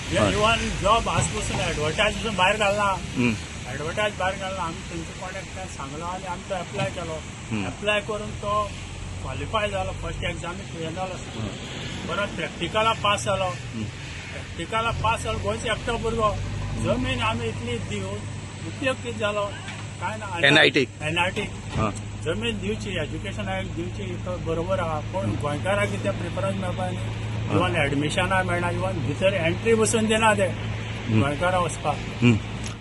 Even job आज पासून ऍडव्हर्टायज पासून भायर घालना. ऍडव्हर्टायज भायर घालना. आमी तेंचे कॉन्टॅक्ट सांगलो आनी आमी तो एप्लाय केलो. एप्लाय करून तो क्वॉलिफाय जालो. फर्स्ट एग्जामीक येतालो परत प्रॅक्टिकला पास जालो. प्रॅक्टिकला पास जालो. गोंयचो एकटो भुरगो. जमीन आमी इतली दिवन उपयोग कितें जालो काय ना. एनआयटी जमीन दिवची, एज्युकेशन दिवची तो बरोबर आहा. पूण गोंयकारांक कितें प्रिफरन्स मेळपा न्ही. इवन एडमिशनाक मेळना. इवन भितर एंट्री बसून दिना ते गोंयकारां वचपाक.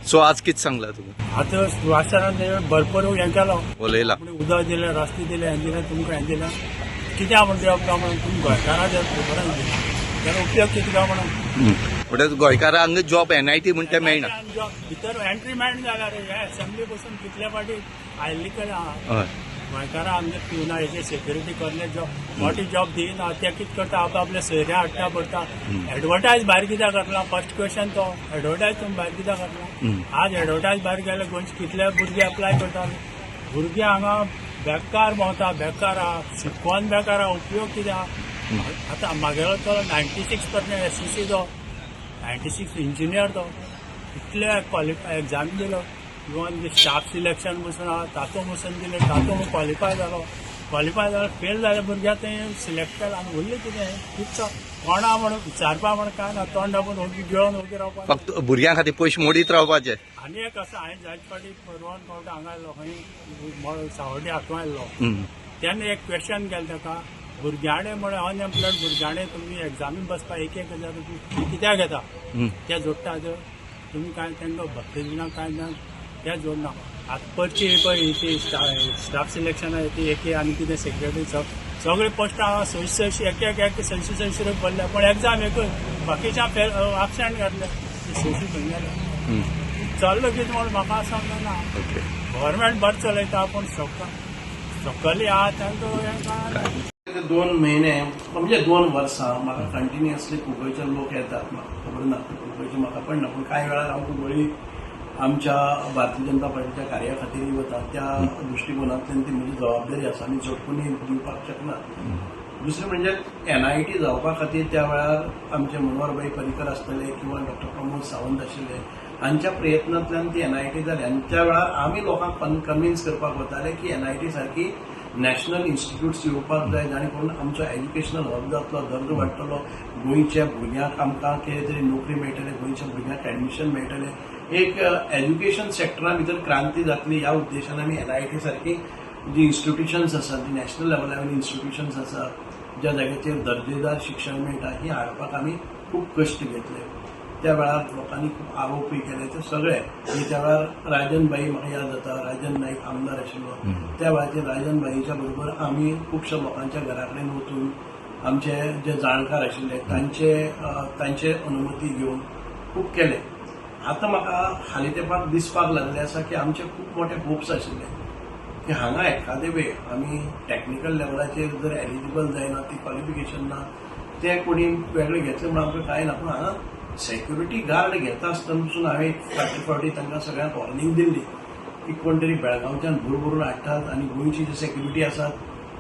सो आज कितें सांगला तुमी? आतां सुवासरान भरपूर हें केलो. उलयला उदक दिलें, रस्ते दिले, हें दिलें, तुमकां हें दिलें. कित्याक म्हण दिवप काय म्हणून तुमी गोंयकारां जर प्रिफरन्स दिना जाल्यार उपयोग कितें काय म्हणून. म्हणल्यार गोंयकारांक जॉब एनआयटी म्हणटा तें मेळना. जॉब भितर एंट्री मेळना जाल्यार हे असेंब्ली बसून कितले फाटी आयिल्ली आहा. गोंयकारां आमचे पिवना हेचे सेक्युरिटी करले जॉब मोठी जॉब दिना. ते कितें करता आपले सोयऱ्या हाडटा पडटा. एडव्हर्टायज भायर कित्याक घातला. फर्स्ट क्वेश्चन तो एडव्हर्टायज तुमी भायर कित्याक घातला. आज एडव्हर्टायज भायर गेले गोंयचे कितले भुरगे एप्लाय करता. भुरगे हांगा बेकार भोंवता. बेकार आहा. शिकून बेकार आहा. उपयोग कितें आहा. आतां म्हागेलो तो 96% एससीसी तो 96 इंजिनियर तो इतले क्वॉलिफाय एग्जाम दिलो. इवन स्टाफ सिलेक्शन बसून आहा तातूंत बसून दिले. तातूंत क्वॉलिफाय जालो. क्वॉलिफाय जालो फेल जाले भुरग्यां तें सिलेक्ट केलां. आनी उरलें कितें कितचो कोणा म्हणून विचारपा म्हण काय ना. तोंड दाबून ओगी गिळोन ओगी रावपा. फक्त भुरग्यां खातीर पयशे मोडीत रावपाचे. आनी एक आसा हांवें जायते फावटी परवान फावटी हांगा आयलो खंय सावड्डी हातूंत आयल्लो. तेन्ना एक क्वेश्चन केलें ताका. भुरग्याणे म्हण अनएम्प्लॉयड भुरग्याणे तुमी एग्जामीक बसपा 1,000 रुपया कित्याक घेता. ते जोडटा तुमी काय तांकां भत्ते दिना काय ना ते जोडना. आतां परची पळय ती स्टाफ सिलेक्शन ती एक आनी कितें सेक्रेटरी सगळे पोस्टां 66 एक 66 रुपया पडले. पूण एग्जाम एकूच बाकीच्या एबसेंट घातले 66 खंय गेले. चल्लो कितें म्हण म्हाका समजना. गव्हर्मेंट बरें चलयता पूण सकली आहा तांकां 2 महिने म्हणजे 2 वर्सां म्हाका कंटिन्युअसली कुंकळचे लोक येतात. म्हाका खबर ना कुंकळची म्हाका पडना. पूण कांय वेळार हांव कुंकळी आमच्या भारतीय जनता पार्टीच्या कार्या खातीर वता. त्या दृश्टिकोनांतल्यान ती म्हजी जबाबदारी आसा आनी झटकून दिवपाक शकना. दुसरें म्हणजे एनआयटी जावपा खातीर त्या वेळार आमचे मनोहरभाई पर्रीकर आसतले किंवा डॉक्टर प्रमोद सावंत आशिल्ले. हांच्या प्रयत्नांतल्यान ती एनआयटी जाली. आनी त्या वेळार आमी लोकांक कन्विन्स करपाक वताले की एनआयटी सारकी नॅशनल इन्स्टिट्यूट्स येवपाक जाय जाणे करून आमचो एज्युकेशनल हब जातलो. दर्जो वाडटलो. गोंयच्या भुरग्यांक आमकां कितें तरी नोकरी मेळटली. गोंयच्या भुरग्यांक एडमिशन मेळटलें. एक एज्युकेशन सेक्टरा भितर क्रांती जातली ह्या उद्देशान आमी एनआयटी सारकी जी इन्स्टिट्यूशन्स आसात जी नॅशनल लेवलार इन्स्टिट्यूशन्स आसात ज्या जाग्याचेर दर्जेदार शिक्षण मेळटा ही हाडपाक आमी खूब कश्ट घेतले. त्या वेळार लोकांनी खूब आरोपय केले ते सगळे. त्या वेळार राजनबाई म्हाका याद जाता. राजन नाईक आमदार आशिल्लो. त्या वेळाचेर राजनबाईच्या बरोबर आमी खुबश्या लोकांच्या घरा कडेन वचून आमचे जे जाणकार आशिल्ले तांचे अनुमती घेवन खूब केले. आतां म्हाका हालीं तेंपाक दिसपाक लागले आसा की आमचे खूब मोठे होप्स आशिल्ले की हांगा एखादे वेळ आमी टॅक्निकल लेवलाचेर जर एलिजिबल जायना ती क्वॉलिफिकेशन ना ते कोणी वेगळे घेतले म्हणून आमकां कांय ना. पूण हांगा सेक्युरिटी गार्ड घेता आसतना पसून हांवें फावटी तांकां सगळ्यांक वॉर्निंग दिल्ली की कोण तरी बेळगांवच्यान भरून हाडटात आनी गोंयची जी सेक्युरिटी आसात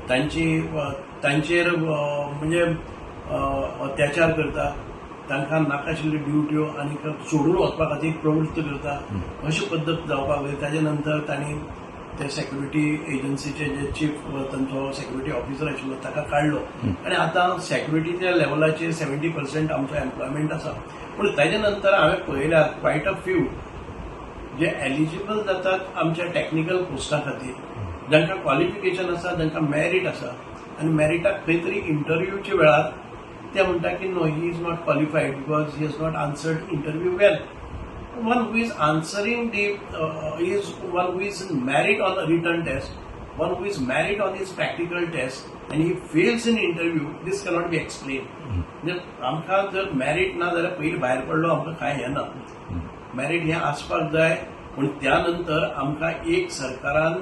तांचेर म्हणजे अत्याचार करता. तांकां नाकाशिल्ल्यो ड्युट्यो आनी सोडून वचपा खातीर प्रवृत्त करता. अशी पद्दत जावपाक जाय. ताजे नंतर तांणी ते सेक्युरिटी एजन्सीचे जे चीफ तांचो सेक्युरिटी ऑफिसर आशिल्लो ताका काडलो. आनी आतां सेक्युरिटीच्या लेवलाचेर 70% आमचो एम्प्लॉयमेंट आसा. पूण ताजे नंतर हांवें पळयल्यात क्वायट अ फ्यू जे एलिजिबल जातात आमच्या टॅक्निकल पोस्टा खातीर जांकां क्वॉलिफिकेशन आसा जांकां मेरीट आसा. आनी मेरिटाक खंय तरी इंटरव्यूच्या वेळार ते म्हणटा की no he is not qualified because he has not answered interview well. One who is answering is one who is merit on a written test, one who is merit on his practical test, and he fails in interview. This cannot be explained. आमकां जर merit ना जाल्यार पयलीं भायर पडलो आमकां कांय येना. मेरिट हें आसपाक जाय. पूण त्या नंतर आमकां एक सरकारान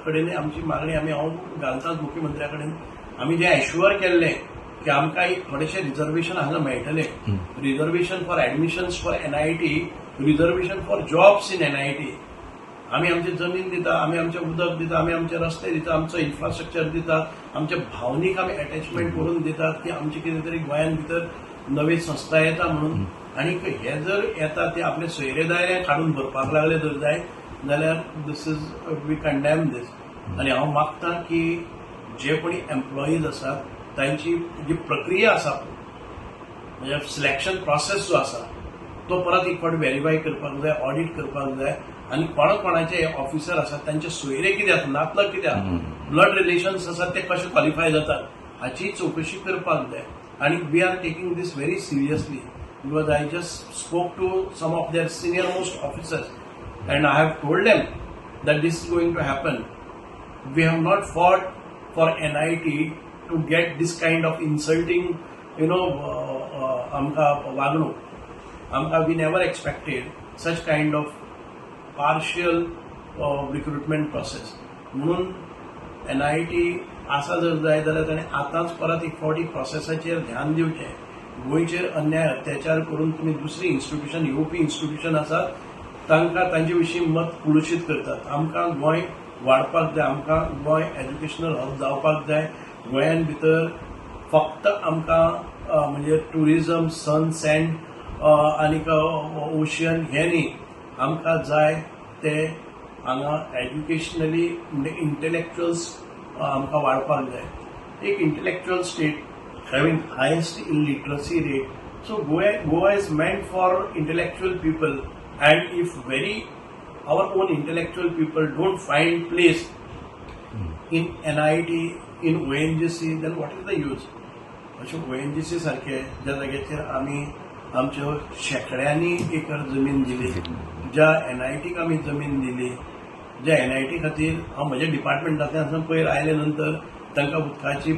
कडेन आमची मागणी हांव घालतात मुख्यमंत्र्या कडेन. आमी जें एश्युअर केल्लें की आमकां एक थोडेशें रिजर्वेशन हांगा मेळटलें. Reservation for admissions for NIT, reservation for jobs in NIT. आमी आमची जमीन दिता, आमी आमचें उदक दिता, आमी आमचे रस्ते दिता, आमचो इन्फ्रास्ट्रक्चर दिता, आमच्या भावनीक आमी अटॅचमेंट करून दितात की आमची कितें तरी गोंयान भितर नवी संस्था येता म्हणून आणि हे जर येता ते आपले सोयरेदार काढून भरपाक लागले जर जाय जाल्यार दिस इज वी कंडेम दीस. आणि हांव मागतां की जे कोणी एम्प्लॉईज आसात तांची जी प्रक्रिया आसा म्हणजे सिलेक्शन प्रोसेस जो आसा तो परत एक फावट व्हेरीफाय करपाक जाय, ऑडिट करपाक जाय. आणि कोणाचे ऑफिसर आसात तांचे सोयरे कित्याक, नातलग कित्याक, ब्लड रिलेशन्स आसात ते कशे क्वॉलिफाय जातात हाची चौकशी करपाक जाय. आणि we are taking this very seriously because I just spoke to some of their senior most officers and I have told them that this is going to happen. We have not fought for NIT to get this kind of insulting, amka wagnuk. We never expected such kind of partial recruitment process. म्हणून NIT असा जर जाय जाल्यार ताणें आतांच परत एक फावटी प्रोसेसाचेर ध्यान दिवचें. गोंयचेर अन्याय अत्याचार करून तुमी दुसरी इन्स्टिट्यूशन येवपी इन्स्टिट्यूशन आसात तांकां तांचे विशीं मत कुळशीत करतात. आमकां गोंय वाडपाक जाय, आमकां गोंय एज्युकेशनल हब जावपाक जाय. गोंयान भितर फक्त आमकां म्हणजे टुरिजम, सन, सँड आनीक ओशियन हे न्ही, आमकां जाय ते हांगा एज्युकेशनली म्हणजे इंटेलेक्च्युअल्स आमकां वाडपाक जाय. एक intellectual state having highest illiteracy rate. So Goa is meant for intellectual people. And if our own intellectual people don't find place in NIT, in ONGC, then what is the use? अशें ONGC सारखे ज्या जाग्याचेर आमी आमच्यो शेकड्यांनी acre जमीन दिली, ज्या NITक आमी जमीन दिली, ज्या NIT खातीर हांव म्हज्या डिपार्टमेंटांतल्यान पयर आयले नंतर तांकां उदकाची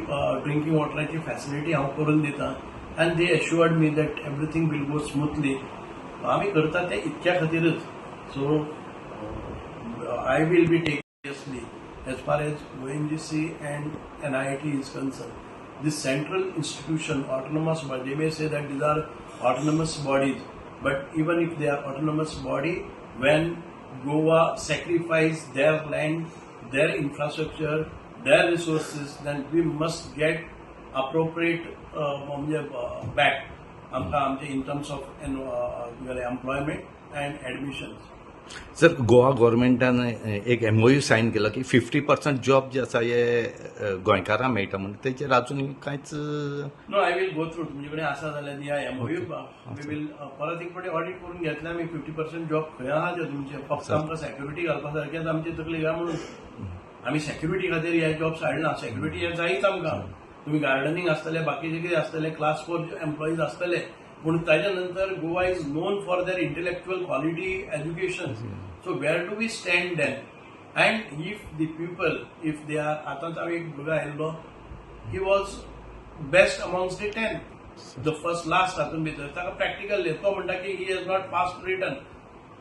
ड्रिंकींग वॉटराची फॅसिलिटी हांव करून दितां. And they assured me that everything will go smoothly. आम्ही करता ते इतक्या खातीरच. So I will be take seriously as far as ONGC and NIT is concerned. This central institution, autonomous body, they may say that these are autonomous bodies, but even if they are autonomous body, when Goa sacrifice their land, their infrastructure, their resources, then we must get appropriate back. आमचे in terms of employment and admissions. Sir, Goa गव्हर्मेंटान एक MOU Sion केला की 50% job जे आसा हे गोंयकारांक मेळटा म्हणून तेचेर अजून कांयच. No, I will go through. तुमचे कडेन आसा जाल्यार या MOU वी विल परत एक फावटी ऑडिट करून घेतले आमी. 50% जॉब खंय आहा ते तुमचे. फक्त आमकां सेक्युरिटी घालपा सारकेंच आमची तकली घ्या म्हणून. आमी सेक्युरिटी खातीर हे जॉब हाडना. सेक्युरिटी हे जायच आमकां. तुम्ही गार्डनिंग आसतले, बाकीचे कितें आसतले, क्लास 4 एम्प्लॉईज आसतले, पूण ताच्या नंतर Goa is known for their intellectual quality education. So where do we stand then? And if the people, if they are, आतांच हांव एक भुरगो आयिल्लो, he was best amongst the 10, the first last हातून भितर. ताका प्रॅक्टिकल तो म्हणटा की he has not pass written.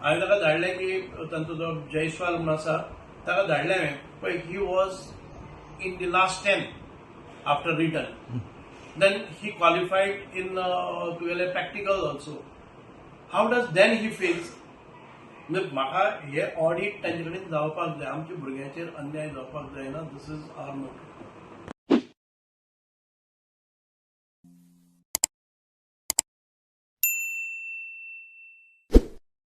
हांवें ताका धाडलें की तांचो जो जयस्वाल म्हणून आसा ताका धाडलें हांवें, पळय he was in the last 10 after return. Then he qualified in practical also. How does then he feels? म्हाका हे ऑडिट तांचे कडेन जावपाक जाय. आमच्या भुरग्यांचेर अन्याय जावपाक जायना. दिस इज आवर मोटिव.